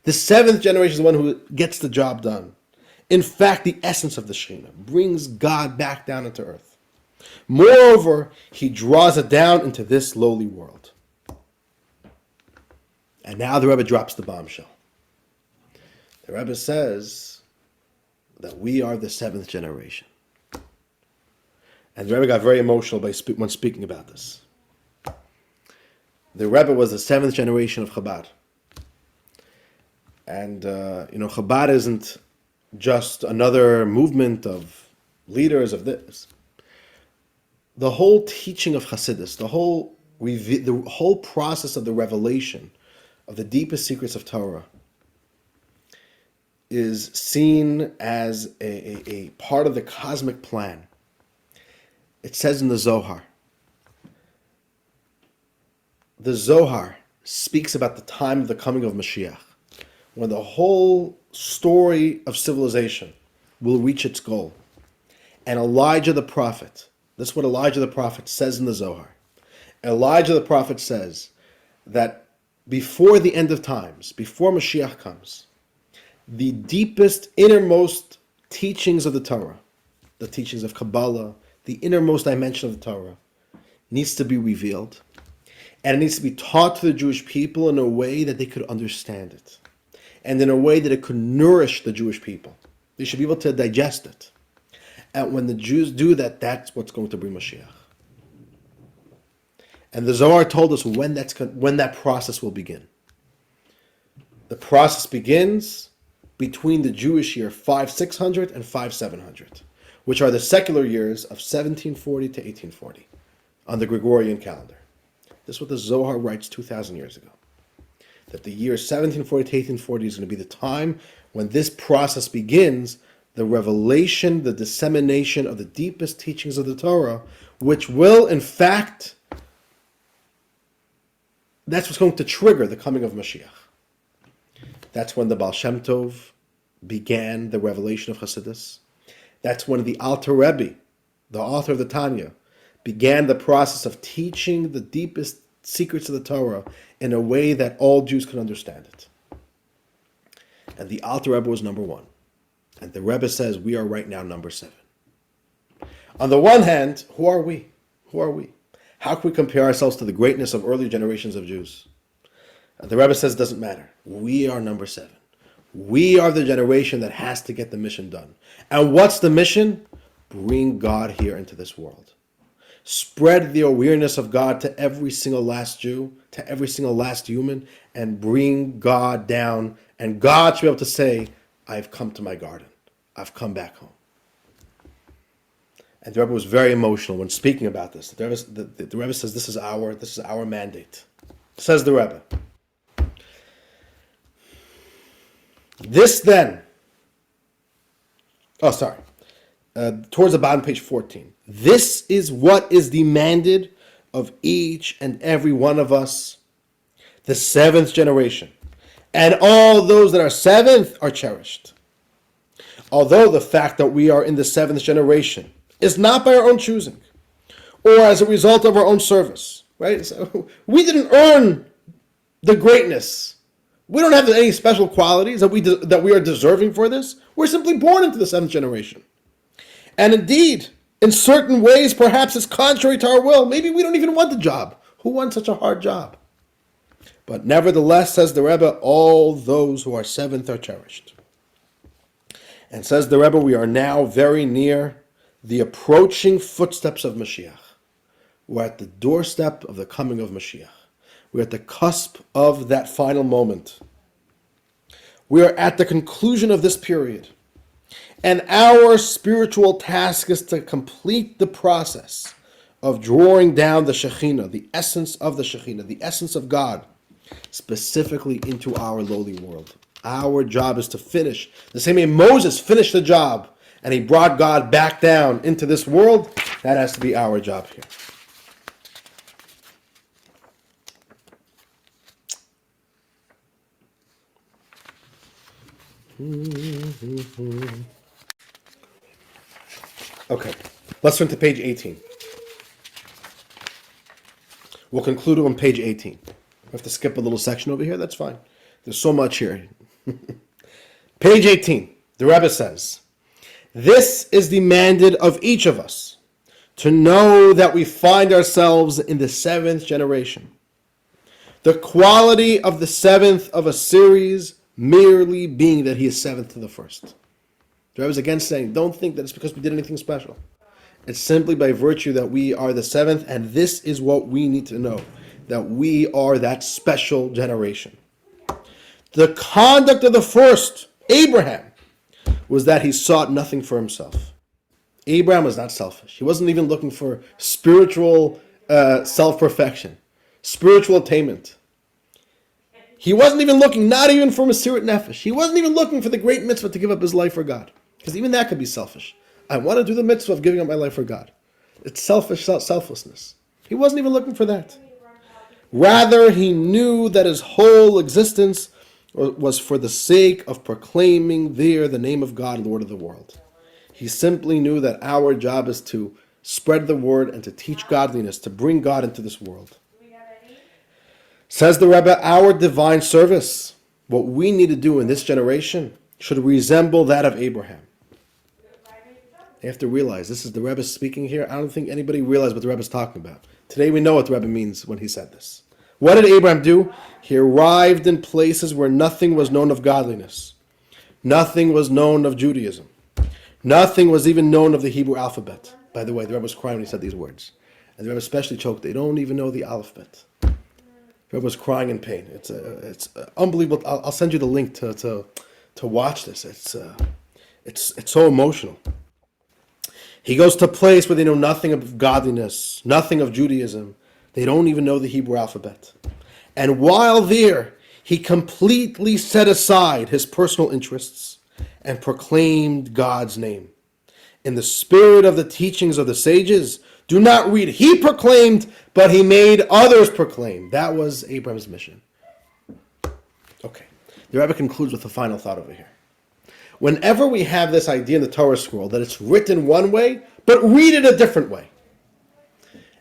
The seventh generation is the one who gets the job done. In fact, the essence of the Shekhinah brings God back down into earth. Moreover, he draws it down into this lowly world. And now the Rebbe drops the bombshell. The Rebbe says, that we are the seventh generation. And the Rebbe got very emotional when speaking about this. The Rebbe was the seventh generation of Chabad. And, Chabad isn't just another movement of leaders of this. The whole teaching of Hasidus, the whole process of the revelation of the deepest secrets of Torah is seen as a part of the cosmic plan. It says in the Zohar speaks about the time of the coming of Mashiach, when the whole story of civilization will reach its goal. And Elijah the prophet, that's what Elijah the prophet says in the Zohar. Elijah the prophet says that before the end of times, before Mashiach comes, the deepest, innermost teachings of the Torah, the teachings of Kabbalah, the innermost dimension of the Torah, needs to be revealed. And it needs to be taught to the Jewish people in a way that they could understand it. And in a way that it could nourish the Jewish people. They should be able to digest it. And when the Jews do that, that's what's going to bring Mashiach. And the Zohar told us when that process will begin. The process begins between the Jewish year 5600 and 5700, which are the secular years of 1740 to 1840 on the Gregorian calendar. This is what the Zohar writes 2,000 years ago. That the year 1740 to 1840 is going to be the time when this process begins, the revelation, the dissemination of the deepest teachings of the Torah, which will, in fact, that's what's going to trigger the coming of Mashiach. That's when the Baal Shem Tov began the revelation of Hasidus. That's when the Alter Rebbe, the author of the Tanya, began the process of teaching the deepest secrets of the Torah in a way that all Jews could understand it. And the Alter Rebbe was number one. And the Rebbe says we are right now number 7. On the one hand, who are we? Who are we? How can we compare ourselves to the greatness of earlier generations of Jews? The Rebbe says it doesn't matter. We are number 7. We are the generation that has to get the mission done. And what's the mission? Bring God here into this world. Spread the awareness of God to every single last Jew, to every single last human, and bring God down. And God should be able to say, I've come to my garden. I've come back home. And the Rebbe was very emotional when speaking about this. The Rebbe says, this is our mandate. Says the Rebbe. This then, towards the bottom, page 14. This is what is demanded of each and every one of us, the 7th generation. And all those that are 7th are cherished. Although the fact that we are in the 7th generation is not by our own choosing, or as a result of our own service, right? So we didn't earn the greatness. We don't have any special qualities that we are deserving for this. We're simply born into the 7th generation. And indeed, in certain ways, perhaps it's contrary to our will. Maybe we don't even want the job. Who wants such a hard job? But nevertheless, says the Rebbe, all those who are 7th are cherished. And says the Rebbe, we are now very near the approaching footsteps of Mashiach. We're at the doorstep of the coming of Mashiach. We're at the cusp of that final moment. We are at the conclusion of this period. And our spiritual task is to complete the process of drawing down the Shekhinah, the essence of the Shekhinah, the essence of God, specifically into our lowly world. Our job is to finish. The same way Moses finished the job and he brought God back down into this world, that has to be our job here. Okay, let's turn to page 18. We'll conclude on page 18. We have to skip a little section over here, that's fine. There's so much here. Page 18, the Rebbe says, this is demanded of each of us, to know that we find ourselves in the 7th generation. The quality of the 7th of a series merely being that he is 7th to the 1st. The Rebbe is again saying, don't think that it's because we did anything special. It's simply by virtue that we are the seventh, and this is what we need to know, that we are that special generation. The conduct of the first, Abraham, was that he sought nothing for himself. Abraham was not selfish. He wasn't even looking for spiritual self-perfection, spiritual attainment. He wasn't even looking, not even for Mesirat Nefesh. He wasn't even looking for the great mitzvah to give up his life for God. Because even that could be selfish. I want to do the mitzvah of giving up my life for God. It's selflessness. He wasn't even looking for that. Rather, he knew that his whole existence was for the sake of proclaiming there the name of God, Lord of the world. He simply knew that our job is to spread the word and to teach godliness, to bring God into this world. Says the Rebbe, our divine service, what we need to do in this generation, should resemble that of Abraham. You have to realize, this is the Rebbe speaking here. I don't think anybody realized what the Rebbe is talking about. Today we know what the Rebbe means when he said this. What did Abraham do? He arrived in places where nothing was known of godliness. Nothing was known of Judaism. Nothing was even known of the Hebrew alphabet. By the way, the Rebbe was crying when he said these words. And the Rebbe especially choked. They don't even know the alphabet. The Rebbe was crying in pain. It's unbelievable. I'll send you the link to watch this. It's so emotional. He goes to a place where they know nothing of godliness, nothing of Judaism. They don't even know the Hebrew alphabet. And while there, he completely set aside his personal interests and proclaimed God's name. In the spirit of the teachings of the sages, do not read, he proclaimed, but he made others proclaim. That was Abraham's mission. Okay, the Rebbe concludes with a final thought over here. Whenever we have this idea in the Torah scroll that it's written one way, but read it a different way,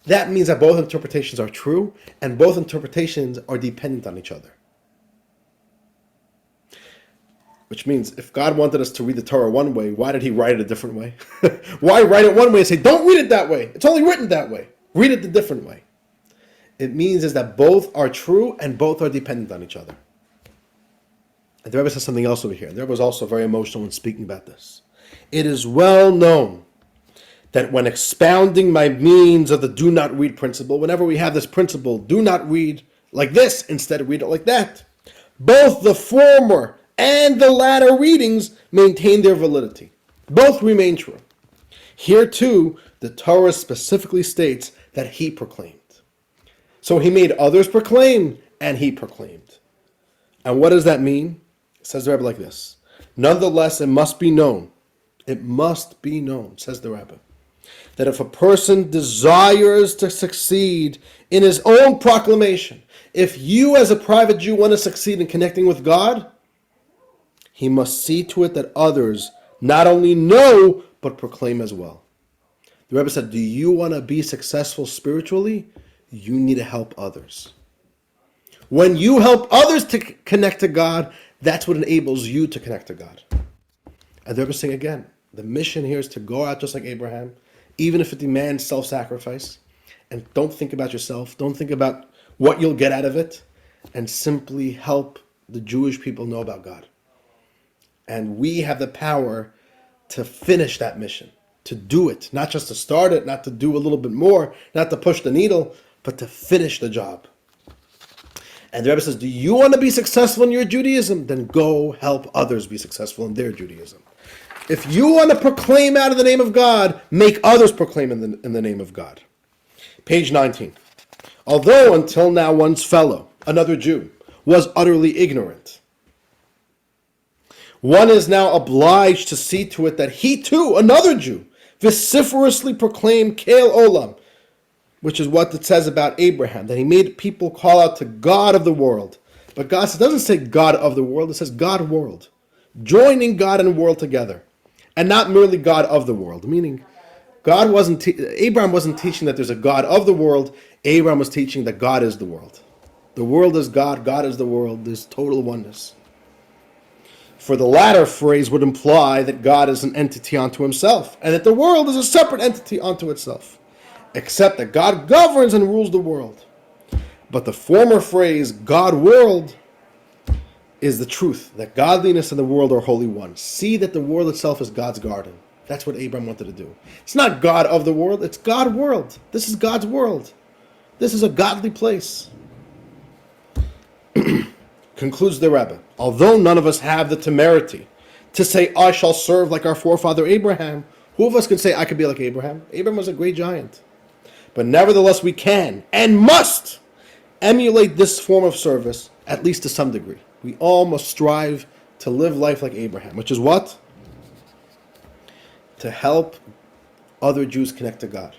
that means that both interpretations are true and both interpretations are dependent on each other. Which means if God wanted us to read the Torah one way, why did he write it a different way? Why write it one way and say, don't read it that way? It's only written that way. Read it the different way. It means is that both are true and both are dependent on each other. And the Rebbe says something else over here. The Rebbe was also very emotional when speaking about this. It is well known that when expounding by means of the do not read principle, whenever we have this principle, do not read like this, instead read it like that, both the former and the latter readings maintain their validity. Both remain true. Here too, the Torah specifically states that he proclaimed. So he made others proclaim, and he proclaimed. And what does that mean? It says the Rebbe like this. Nonetheless, it must be known, says the Rebbe, that if a person desires to succeed in his own proclamation, if you as a private Jew want to succeed in connecting with God, he must see to it that others not only know, but proclaim as well. The Rebbe said, do you want to be successful spiritually? You need to help others. When you help others to connect to God, that's what enables you to connect to God. And the Rebbe is saying again, the mission here is to go out just like Abraham, even if it demands self-sacrifice. And don't think about yourself. Don't think about what you'll get out of it. And simply help the Jewish people know about God. And we have the power to finish that mission, to do it, not just to start it, not to do a little bit more, not to push the needle, but to finish the job. And the Rebbe says, do you want to be successful in your Judaism? Then go help others be successful in their Judaism. If you want to proclaim out of the name of God, make others proclaim in the name of God. Page 19. Although until now one's fellow, another Jew, was utterly ignorant, one is now obliged to see to it that he too, another Jew, vociferously proclaimed Kel Olam, which is what it says about Abraham, that he made people call out to God of the world. But God doesn't say God of the world, it says God world. Joining God and world together. And not merely God of the world, meaning Abraham wasn't teaching that there's a God of the world, Abraham was teaching that God is the world. The world is God, God is the world, there's total oneness. For the latter phrase would imply that God is an entity unto himself, and that the world is a separate entity unto itself, except that God governs and rules the world. But the former phrase, God world, is the truth that godliness and the world are holy one. See that the world itself is God's garden. That's what Abraham wanted to do. It's not God of the world, it's God world. This is God's world. This is a godly place. Concludes the Rebbe. Although none of us have the temerity to say, I shall serve like our forefather Abraham, who of us could say, I could be like Abraham? Abraham was a great giant. But nevertheless, we can and must emulate this form of service, at least to some degree. We all must strive to live life like Abraham, which is what? To help other Jews connect to God.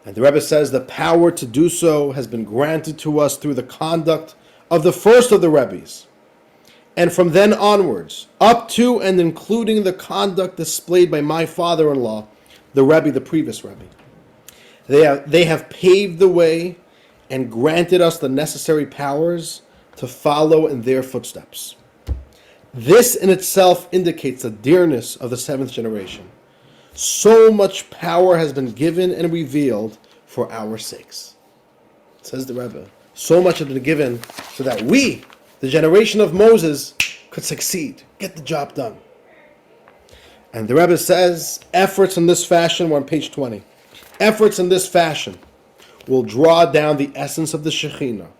And the Rebbe says the power to do so has been granted to us through the conduct of the first of the Rebbes. And from then onwards, up to and including the conduct displayed by my father-in-law, the Rebbe, the previous Rebbe. They have paved the way and granted us the necessary powers to follow in their footsteps. This in itself indicates the dearness of the seventh generation. So much power has been given and revealed for our sakes. Says the Rebbe. So much has been given so that we, the generation of Moses, could succeed, get the job done. And the Rebbe says, efforts in this fashion, we're on page 20. Efforts in this fashion will draw down the essence of the Shekhinah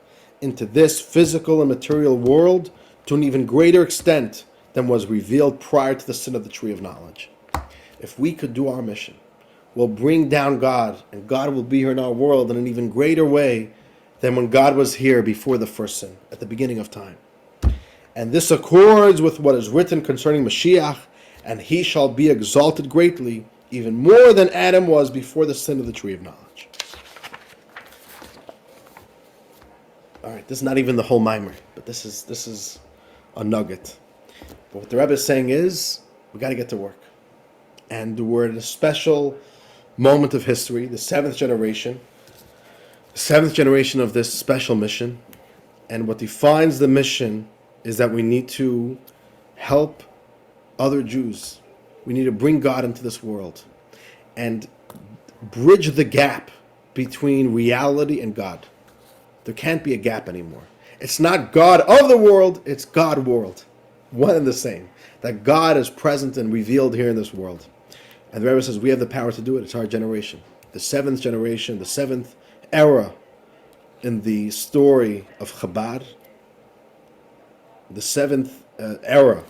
into this physical and material world to an even greater extent than was revealed prior to the sin of the tree of knowledge. If we could do our mission, we'll bring down God, and God will be here in our world in an even greater way than when God was here before the first sin, at the beginning of time. And this accords with what is written concerning Mashiach, and he shall be exalted greatly, even more than Adam was before the sin of the tree of knowledge. All right, this is not even the whole mimer, but this is a nugget. But what the Rebbe is saying is, we got to get to work. And we're at a special moment of history, the seventh generation of this special mission. And what defines the mission is that we need to help other Jews. We need to bring God into this world and bridge the gap between reality and God. There can't be a gap anymore. It's not God of the world, it's God world. One and the same. That God is present and revealed here in this world. And the Rebbe says we have the power to do it. It's our generation. The seventh generation, the seventh era in the story of Chabad. The seventh era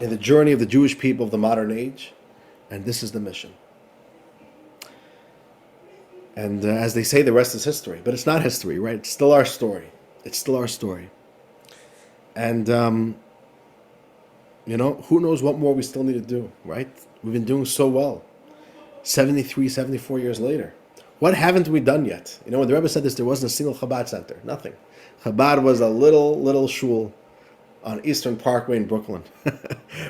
in the journey of the Jewish people of the modern age. And this is the mission. And as they say, the rest is history. But it's not history, right? It's still our story. It's still our story. And, who knows what more we still need to do, right? We've been doing so well. 73, 74 years later. What haven't we done yet? When the Rebbe said this, there wasn't a single Chabad center. Nothing. Chabad was a little shul on Eastern Parkway in Brooklyn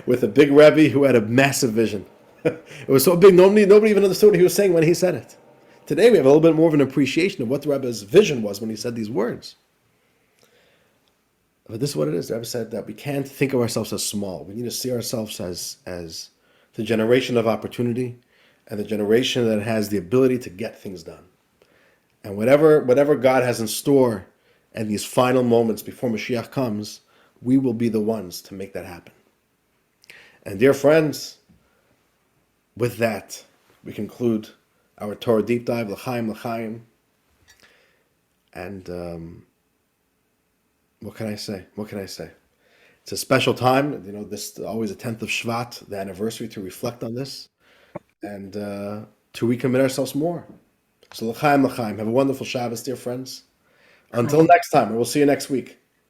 with a big Rebbe who had a massive vision. It was so big, nobody even understood what he was saying when he said it. Today we have a little bit more of an appreciation of what the Rebbe's vision was when he said these words. But this is what it is. The Rebbe said that we can't think of ourselves as small. We need to see ourselves as the generation of opportunity and the generation that has the ability to get things done. And whatever God has in store in these final moments before Mashiach comes, we will be the ones to make that happen. And dear friends, with that, we conclude our Torah deep dive, L'chaim. And what can I say? It's a special time. This is always the 10th of Shevat, the anniversary, to reflect on this and to recommit ourselves more. So L'chaim. Have a wonderful Shabbos, dear friends. Until next time, we'll see you next week.